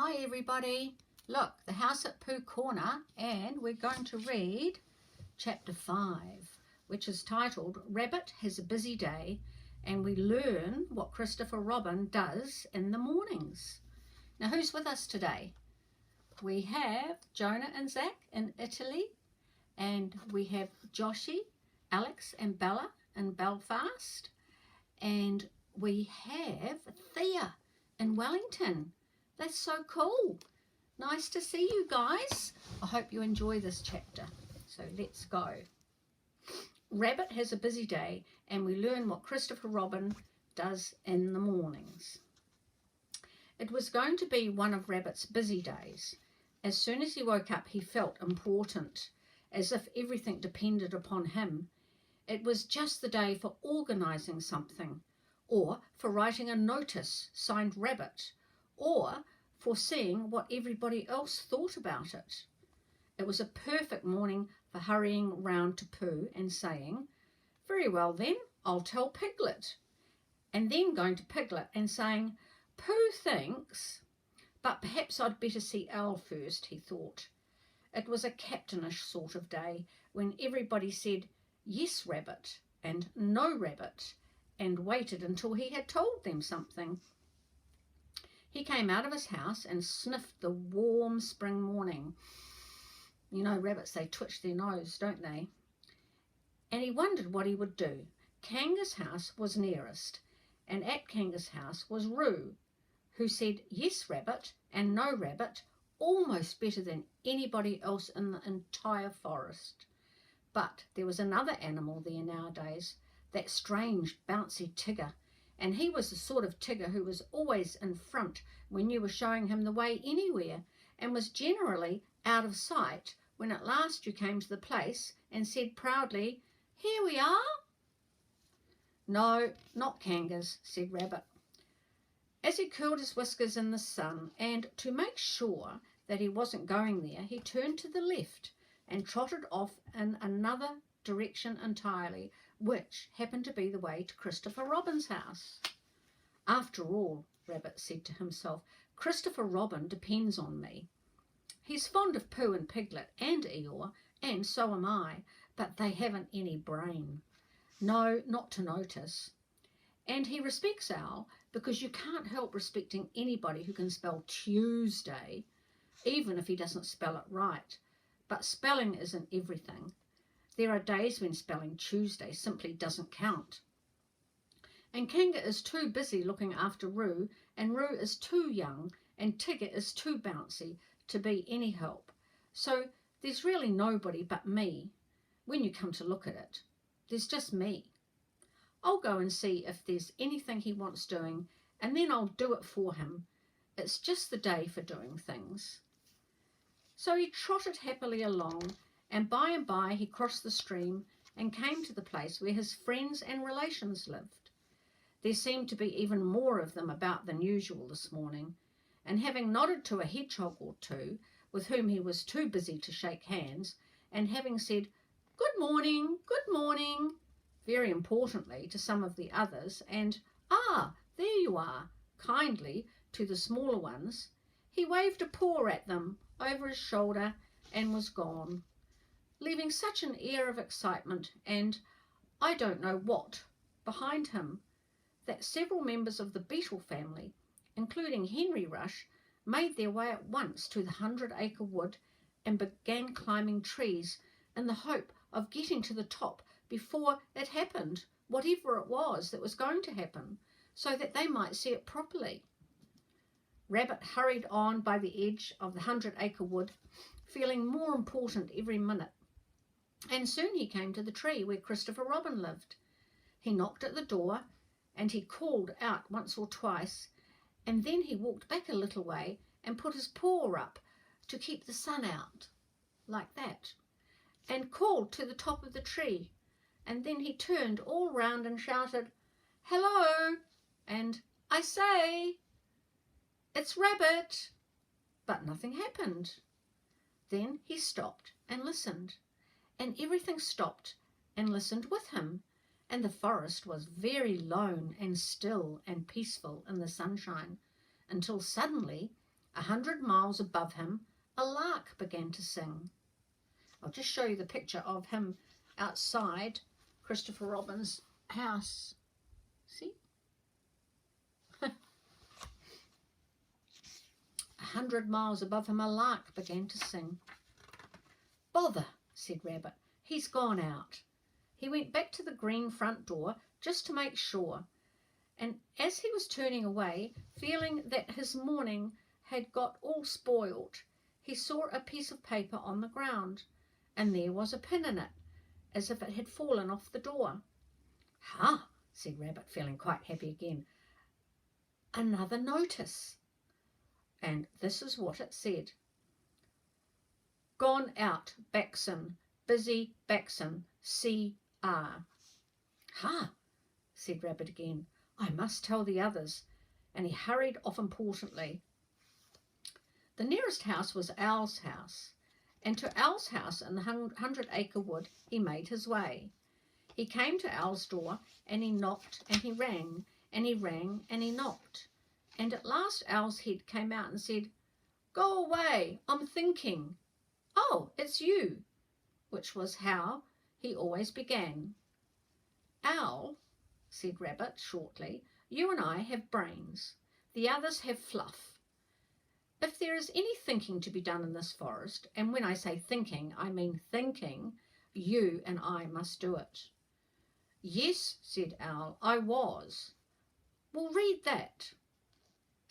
Hi everybody, look, the House at Pooh Corner, and we're going to read chapter 5, which is titled Rabbit Has a Busy Day, and we learn what Christopher Robin does in the mornings. Now who's with us today? We have Jonah and Zach in Italy, and we have Joshie, Alex and Bella in Belfast, and we have Thea in Wellington. That's so cool. Nice to see you guys. I hope you enjoy this chapter. So let's go. Rabbit has a busy day, and we learn what Christopher Robin does in the mornings. It was going to be one of Rabbit's busy days. As soon as he woke up, he felt important, as if everything depended upon him. It was just the day for organising something, or for writing a notice signed Rabbit, or for seeing what everybody else thought about it. It was a perfect morning for hurrying round to Pooh and saying, "Very well then, I'll tell Piglet," and then going to Piglet and saying, "Pooh thinks, but perhaps I'd better see Owl first," he thought. It was a captainish sort of day when everybody said, "Yes, Rabbit," and "No, Rabbit," and waited until he had told them something. He came out of his house and sniffed the warm spring morning. You know, rabbits, they twitch their nose, don't they? And he wondered what he would do. Kanga's house was nearest, and at Kanga's house was Roo, who said "Yes, Rabbit" and "No, Rabbit" almost better than anybody else in the entire forest. But there was another animal there nowadays, that strange bouncy Tigger, and he was the sort of Tigger who was always in front when you were showing him the way anywhere, and was generally out of sight when at last you came to the place and said proudly, "Here we are." "No, not Kanga's," said Rabbit. As he curled his whiskers in the sun, and to make sure that he wasn't going there, he turned to the left and trotted off in another direction entirely, which happened to be the way to Christopher Robin's house. "After all," Rabbit said to himself, "Christopher Robin depends on me. He's fond of Pooh and Piglet and Eeyore, and so am I, but they haven't any brain. No, not to notice. And he respects Owl, because you can't help respecting anybody who can spell Tuesday, even if he doesn't spell it right. But spelling isn't everything. There are days when spelling Tuesday simply doesn't count. And Kanga is too busy looking after Roo, and Roo is too young, and Tigger is too bouncy to be any help. So there's really nobody but me. When you come to look at it, there's just me. I'll go and see if there's anything he wants doing, and then I'll do it for him. It's just the day for doing things." So he trotted happily along, and by he crossed the stream and came to the place where his friends and relations lived. There seemed to be even more of them about than usual this morning, and having nodded to a hedgehog or two, with whom he was too busy to shake hands, and having said good morning," very importantly to some of the others, and "Ah, there you are," kindly to the smaller ones, he waved a paw at them over his shoulder and was gone, leaving such an air of excitement and I don't know what behind him that several members of the beetle family, including Henry Rush, made their way at once to the 100-acre wood and began climbing trees in the hope of getting to the top before it happened, whatever it was that was going to happen, so that they might see it properly. Rabbit hurried on by the edge of the 100-acre wood, feeling more important every minute, and soon he came to the tree where Christopher Robin lived. He knocked at the door, and he called out once or twice, and then he walked back a little way and put his paw up to keep the sun out, like that, and called to the top of the tree, and then he turned all round and shouted, "Hello," and "I say, it's Rabbit," but nothing happened. Then he stopped and listened, and everything stopped and listened with him, and the forest was very lone and still and peaceful in the sunshine, until suddenly 100 miles above him, a lark began to sing. I'll just show you the picture of him outside Christopher Robin's house. See? 100 miles above him, a lark began to sing. Bother, said Rabbit. He's gone out. He went back to the green front door just to make sure. And as he was turning away, feeling that his morning had got all spoiled, he saw a piece of paper on the ground, and there was a pin in it, as if it had fallen off the door. Ha, said Rabbit, feeling quite happy again. Another notice. And this is what it said. Gone out, Baxon, busy Baxon, C.R. Ha, said Rabbit again. I must tell the others. And he hurried off importantly. The nearest house was Owl's house, and to Owl's house in the 100-acre wood he made his way. He came to Owl's door, and he knocked, and he rang, and he rang, and he knocked. And at last Owl's head came out and said, Go away, I'm thinking. Oh, it's you, which was how he always began. Owl, said Rabbit shortly, you and I have brains. The others have fluff. If there is any thinking to be done in this forest, and when I say thinking, I mean thinking, you and I must do it. Yes, said Owl, I was. Well, read that.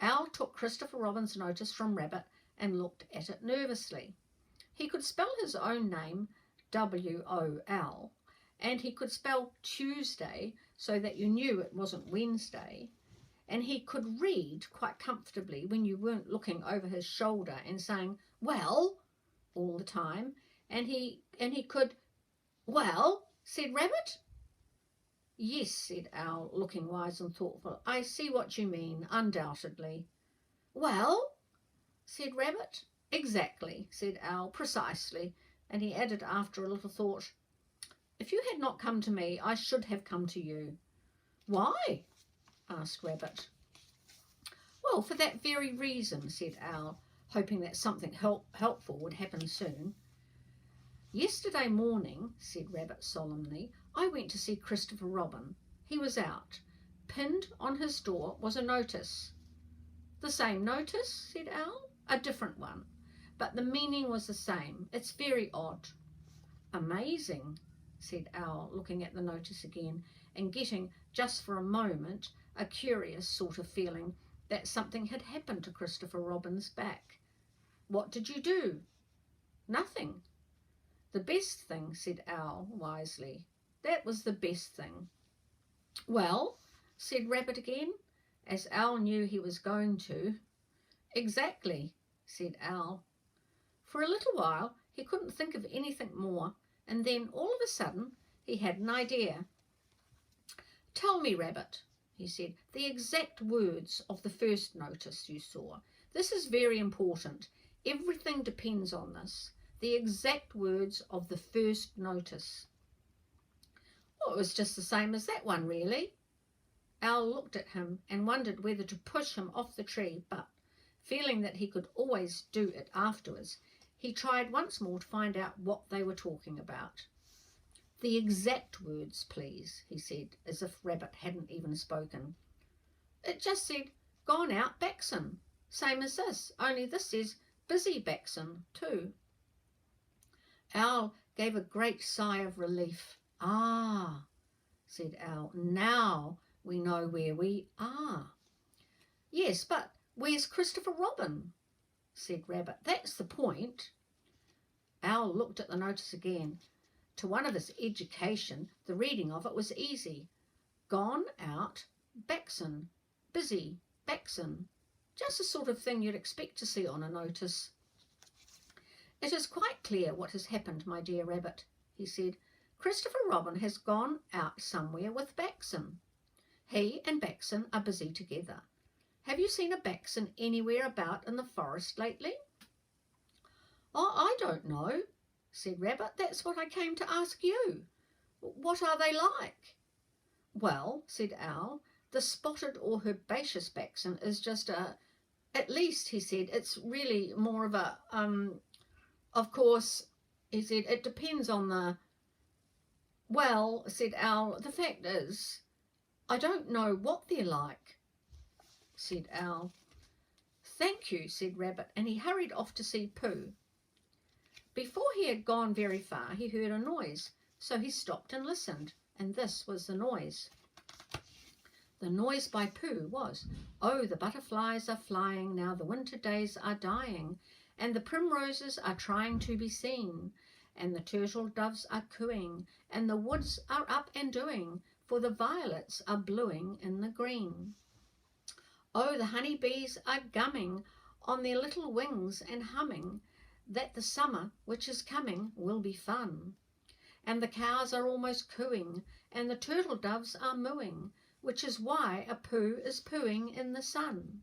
Owl took Christopher Robin's notice from Rabbit and looked at it nervously. He could spell his own name, W-O-L, and he could spell Tuesday so that you knew it wasn't Wednesday, and he could read quite comfortably when you weren't looking over his shoulder and saying, well, all the time, and he could, well, said Rabbit. Yes, said Owl, looking wise and thoughtful. I see what you mean, undoubtedly. Well, said Rabbit. Exactly, said Owl, precisely, and he added after a little thought, if you had not come to me, I should have come to you. Why? Asked Rabbit. Well, for that very reason, said Owl, hoping that something helpful would happen soon. Yesterday morning, said Rabbit solemnly, I went to see Christopher Robin. He was out. Pinned on his door was a notice. The same notice, said Owl. A different one, but the meaning was the same. It's very odd. Amazing, said Owl, looking at the notice again and getting, just for a moment, a curious sort of feeling that something had happened to Christopher Robin's back. What did you do? Nothing. The best thing, said Owl wisely. That was the best thing. Well, said Rabbit again, as Owl knew he was going to. Exactly, said Owl. For a little while he couldn't think of anything more, and then all of a sudden he had an idea. Tell me, Rabbit, he said, the exact words of the first notice you saw. This is very important. Everything depends on this. The exact words of the first notice. Well, it was just the same as that one, really. Owl looked at him and wondered whether to push him off the tree, but, feeling that he could always do it afterwards, he tried once more to find out what they were talking about. The exact words, please, he said, as if Rabbit hadn't even spoken. It just said, gone out Baxon, same as this, only this says busy Baxon too. Owl gave a great sigh of relief. Ah, said Owl, now we know where we are. Yes, but where's Christopher Robin? Said Rabbit. That's the point. Owl looked at the notice again. To one of his education, the reading of it was easy. Gone out, Baxon, busy, Baxon. Just the sort of thing you'd expect to see on a notice. It is quite clear what has happened, my dear Rabbit, he said. Christopher Robin has gone out somewhere with Baxon. He and Baxon are busy together. Have you seen a Baxon anywhere about in the forest lately? Oh, I don't know, said Rabbit. That's what I came to ask you. What are they like? Well, said Owl, the spotted or herbaceous Baxon is just a at least, he said, it's really more of a, of course, he said, it depends on the, well, said Owl, the fact is, I don't know what they're like, said Owl. Thank you, said Rabbit, and he hurried off to see Pooh. Before he had gone very far, he heard a noise, so he stopped and listened, and this was the noise. The noise by Pooh was, "Oh, the butterflies are flying, now the winter days are dying, and the primroses are trying to be seen, and the turtle doves are cooing, and the woods are up and doing, for the violets are bluing in the green. Oh, the honey bees are gumming on their little wings and humming, that the summer which is coming will be fun. And the cows are almost cooing, and the turtle doves are mooing, which is why a Pooh is pooing in the sun.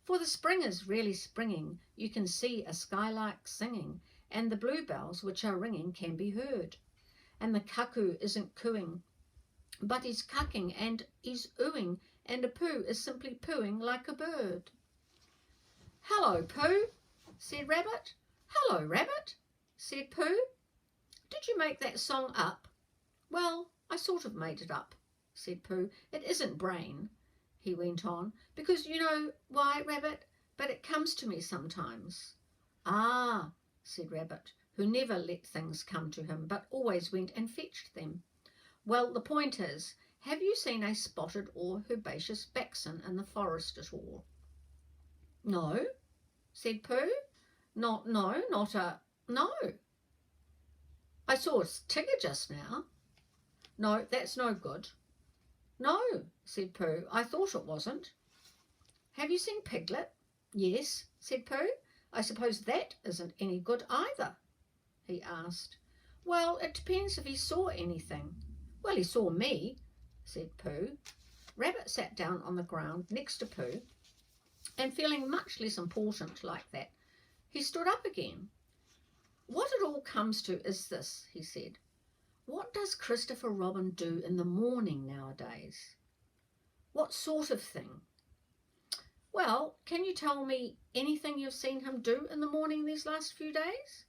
For the spring is really springing, you can see a skylark singing, and the bluebells which are ringing can be heard. And the cuckoo isn't cooing, but he's cucking and he's oohing, and a Pooh is simply pooing like a bird." "Hello, Pooh," said Rabbit. "Hello, Rabbit," said Pooh. "Did you make that song up?" "Well, I sort of made it up," said Pooh. "It isn't brain," he went on, "because you know why, Rabbit, but it comes to me sometimes." "Ah," said Rabbit, who never let things come to him, but always went and fetched them. "Well, the point is, have you seen a spotted or herbaceous baxen in the forest at all?" "No," said Pooh. No. "I saw a tigger just now." "No, that's no good." "No," said Pooh, "I thought it wasn't." "Have you seen Piglet?" "Yes," said Pooh. "I suppose that isn't any good either?" he asked. "Well, it depends if he saw anything." "Well, he saw me," said Pooh. Rabbit sat down on the ground next to Pooh, and feeling much less important like that, he stood up again. "What it all comes to is this," he said. "What does Christopher Robin do in the morning nowadays?" "What sort of thing?" "Well, can you tell me anything you've seen him do in the morning these last few days?"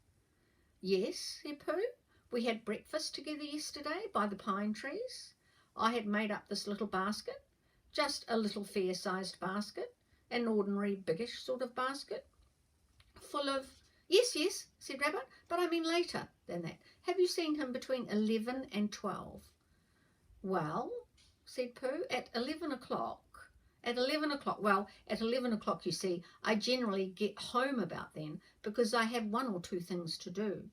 "Yes," said Pooh. "We had breakfast together yesterday by the pine trees. I had made up this little basket, just a little fair-sized basket, an ordinary biggish sort of basket, full of—" Yes, said Rabbit, "but I mean later than that. Have you seen him between 11 and 12? "Well," said Pooh, "at 11 o'clock. Well, at 11 o'clock, you see, I generally get home about then because I have one or two things to do."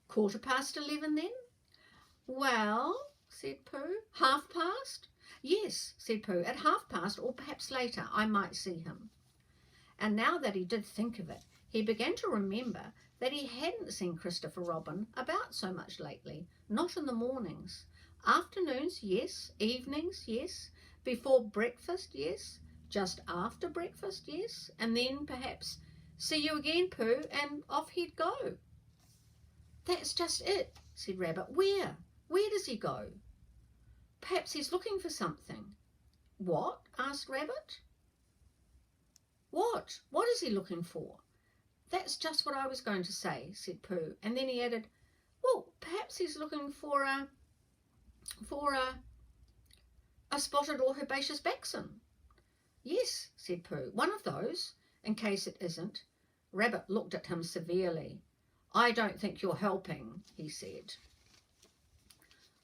"11:15 then?" "Well," said Pooh, "half-past?" "Yes," said Pooh, "at half-past or perhaps later I might see him." And now that he did think of it, he began to remember that he hadn't seen Christopher Robin about so much lately, not in the mornings. Afternoons, yes. Evenings, yes. Before breakfast, yes. Just after breakfast, yes. And then perhaps, "See you again, Pooh," and off he'd go. "That's just it," said Rabbit. Where does he go?" "Perhaps he's looking for something." "What?" asked Rabbit. What is he looking for?" "That's just what I was going to say," said Pooh, and then he added, "Well, perhaps he's looking for a spotted or herbaceous baxen." "Yes," said Pooh, "one of those, in case it isn't." Rabbit looked at him severely. "I don't think you're helping," he said.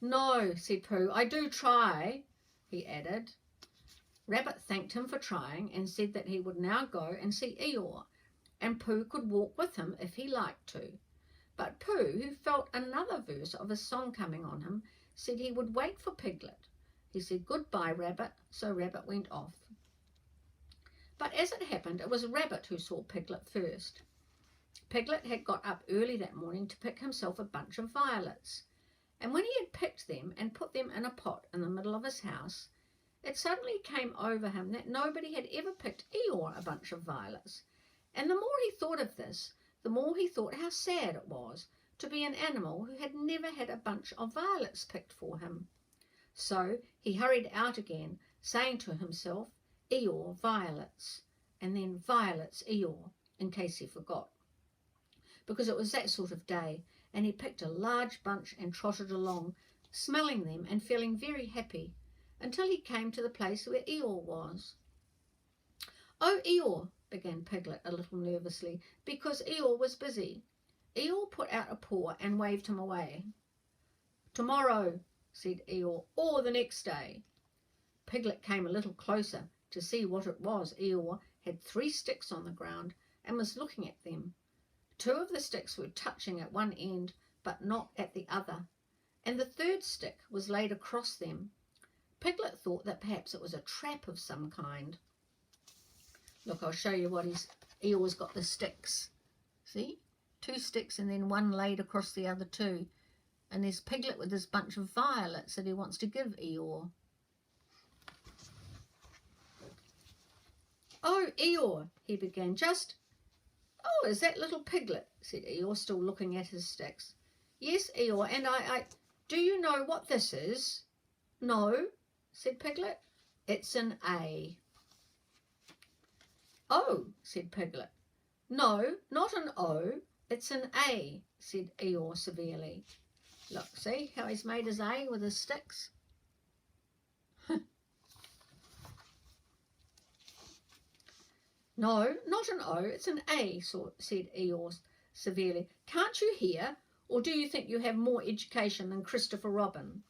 "No," said Pooh, "I do try," he added. Rabbit thanked him for trying and said that he would now go and see Eeyore, and Pooh could walk with him if he liked to. But Pooh, who felt another verse of his song coming on him, said he would wait for Piglet. He said goodbye, Rabbit, so Rabbit went off. But as it happened, it was Rabbit who saw Piglet first. Piglet had got up early that morning to pick himself a bunch of violets, and when he had picked them and put them in a pot in the middle of his house, it suddenly came over him that nobody had ever picked Eeyore a bunch of violets, and the more he thought of this, the more he thought how sad it was to be an animal who had never had a bunch of violets picked for him. So he hurried out again, saying to himself, "Eeyore violets," and then violets, Eeyore, in case he forgot, because it was that sort of day, and he picked a large bunch and trotted along, smelling them and feeling very happy, until he came to the place where Eeyore was. "Oh, Eeyore," began Piglet a little nervously, because Eeyore was busy. Eeyore put out a paw and waved him away. "Tomorrow," said Eeyore, "or the next day." Piglet came a little closer to see what it was. Eeyore had 3 sticks on the ground and was looking at them. 2 of the sticks were touching at one end, but not at the other, and the 3rd stick was laid across them. Piglet thought that perhaps it was a trap of some kind. Look, I'll show you what Eeyore's got the sticks. See? 2 sticks and then 1 laid across the other 2. And there's Piglet with this bunch of violets that he wants to give Eeyore. "Oh, Eeyore," he began, "Oh, is that little Piglet?" said Eeyore, still looking at his sticks. "Yes, Eeyore, and do you know what this is?" "No," said Piglet. "It's an A." "Oh," said Piglet. "No, not an O, it's an A," said Eeyore severely. Look, see how he's made his A with his sticks? "No, not an O, it's an A," said Eeyore severely. "Can't you hear, or do you think you have more education than Christopher Robin?"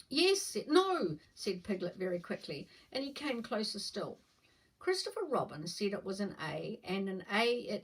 "No," said Piglet very quickly, and he came closer still. "Christopher Robin said it was an A, and an A it